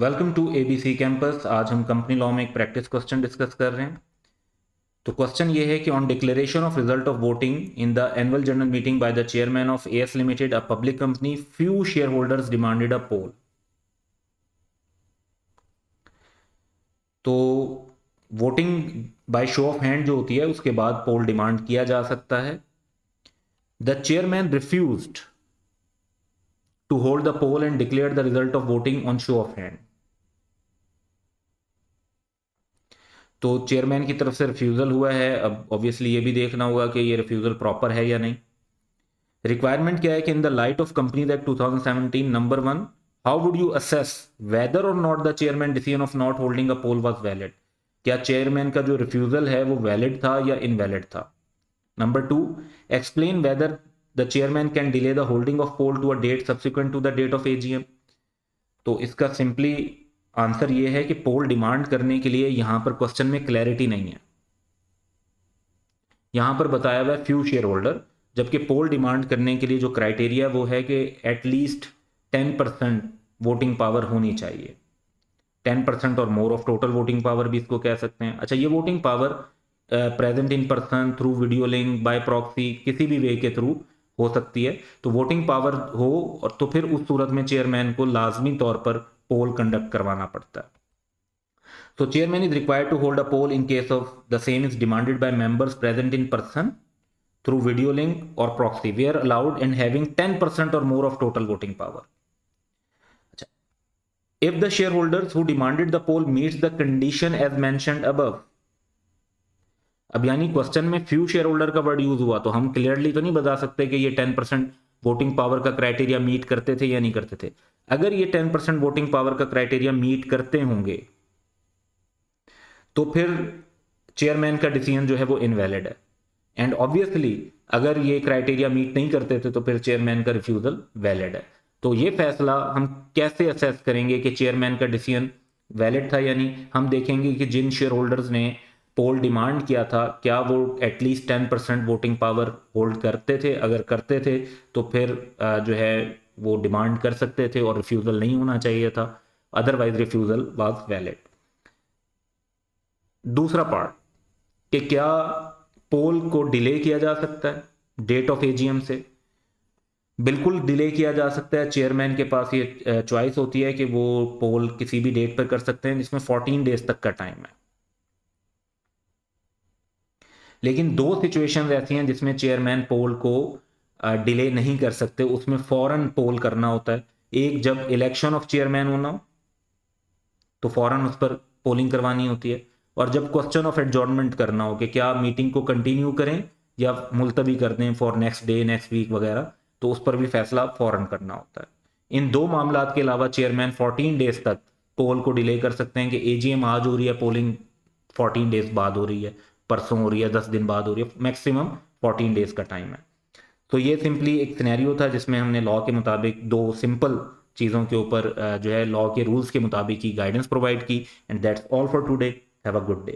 Welcome to ABC campus. आज हम company law में एक प्रैक्टिस क्वेश्चन डिस्कस कर रहे हैं। तो क्वेश्चन ये है कि on declaration of result of voting in the annual general meeting by the chairman of AS limited, a public company, few share holders demanded a poll. तो voting by show of hand जो होती है उसके बाद पोल demand किया जा सकता है। The chairman refused to hold the poll and declare the result of voting on show of hand. तो चेयरमैन की तरफ से रिफ्यूज़ल हुआ है। अब ऑब्वियसली ये भी देखना होगा कि ये रिफ्यूज़ल प्रॉपर है या नहीं। रिक्वायरमेंट क्या है कि in the light of companies act 2017 number 1, how would you assess whether or not the chairman decision of not holding a poll was valid. क्या चेयरमैन का जो रिफ्यूज़ल है वो वैलिड था या इनवैलिड था। Number 2, explain whether the chairman can delay the holding of poll to a date subsequent to the date of AGM. तो इसका सिंपली आंसर ये है कि पोल डिमांड करने के लिए यहां पर क्वेश्चन में क्लैरिटी नहीं है। यहां पर बताया हुआ है फ्यू शेयर होल्डर, जबकि पोल डिमांड करने के लिए जो क्राइटेरिया वो है कि एटलीस्ट 10% वोटिंग पावर होनी चाहिए। 10% और more of total voting power भी इसको कह सकते हैं। अच्छा, ये voting power present in person, through video link, bye proxy, किसी भी वे के थ्रू हो सकती है। तो वोटिंग पावर हो और तो फिर उस सूरत में चेयरमैन को लाजमी तौर पर पोल कंडक्ट करवाना पड़ता है। So chairman is required to hold a poll in case of the same is demanded by members present in person through video link or proxy where allowed and having 10% or more of total voting power. If the shareholders who demanded the poll meets the condition as mentioned above. अब यानी question में few share holder का word use हुआ तो हम clearly तो नहीं बता सकते कि ये 10% वोटिंग पावर का क्राइटेरिया मीट करते थे या नहीं करते थे। अगर ये 10% वोटिंग पावर का क्राइटेरिया मीट करते होंगे तो फिर चेयरमैन का डिसीजन जो है वो इनवैलिड है। एंड ऑब्वियसली अगर ये क्राइटेरिया मीट नहीं करते थे तो फिर चेयरमैन का रिफ्यूजल वैलिड है। तो ये फैसला हम कैसे असेस करेंगे कि चेयरमैन का डिसीजन वैलिड था या नहीं। हम देखेंगे कि जिन शेयर होल्डर्स ने पोल डिमांड किया था क्या वो एटलीस्ट 10% वोटिंग पावर होल्ड करते थे। अगर करते थे तो फिर जो है वो डिमांड कर सकते थे और रिफ्यूजल नहीं होना चाहिए था। Otherwise refusal was valid. दूसरा पार्ट कि क्या पोल को डिले किया जा सकता है डेट ऑफ एजीएम से। बिल्कुल डिले किया जा सकता है। चेयरमैन के पास ये चॉइस होती है कि वो पोल किसी भी डेट पर कर सकते हैं जिसमें 14 डेज तक का टाइम है। लेकिन दो सिचुएशंस ऐसी हैं जिसमें चेयरमैन पोल को डिले नहीं कर सकते, उसमें फौरन पोल करना होता है। एक, जब इलेक्शन ऑफ चेयरमैन होना हो तो फौरन उस पर पोलिंग करवानी होती है। और जब क्वेश्चन ऑफ एडजॉर्नमेंट करना हो कि क्या मीटिंग को कंटिन्यू करें या मुलतवी कर दें for next day, next week वगैरह, तो उस पर भी फैसला फौरन करना होता है। इन दो मामलात के अलावा चेयरमैन 14 डेज तक पोल को डिले कर सकते हैं कि एजीएम आज हो रही है, पोलिंग 14 डेज बाद हो रही है, परसों हो रही है, 10 दिन बाद हो रही है, मैक्सिमम 14 डेज का टाइम है। तो ये सिंपली एक सिनेरियो था जिसमें हमने लॉ के मुताबिक दो सिंपल चीज़ों के ऊपर जो है लॉ के रूल्स के मुताबिक ही गाइडेंस प्रोवाइड की। And that's all for today. Have a good day.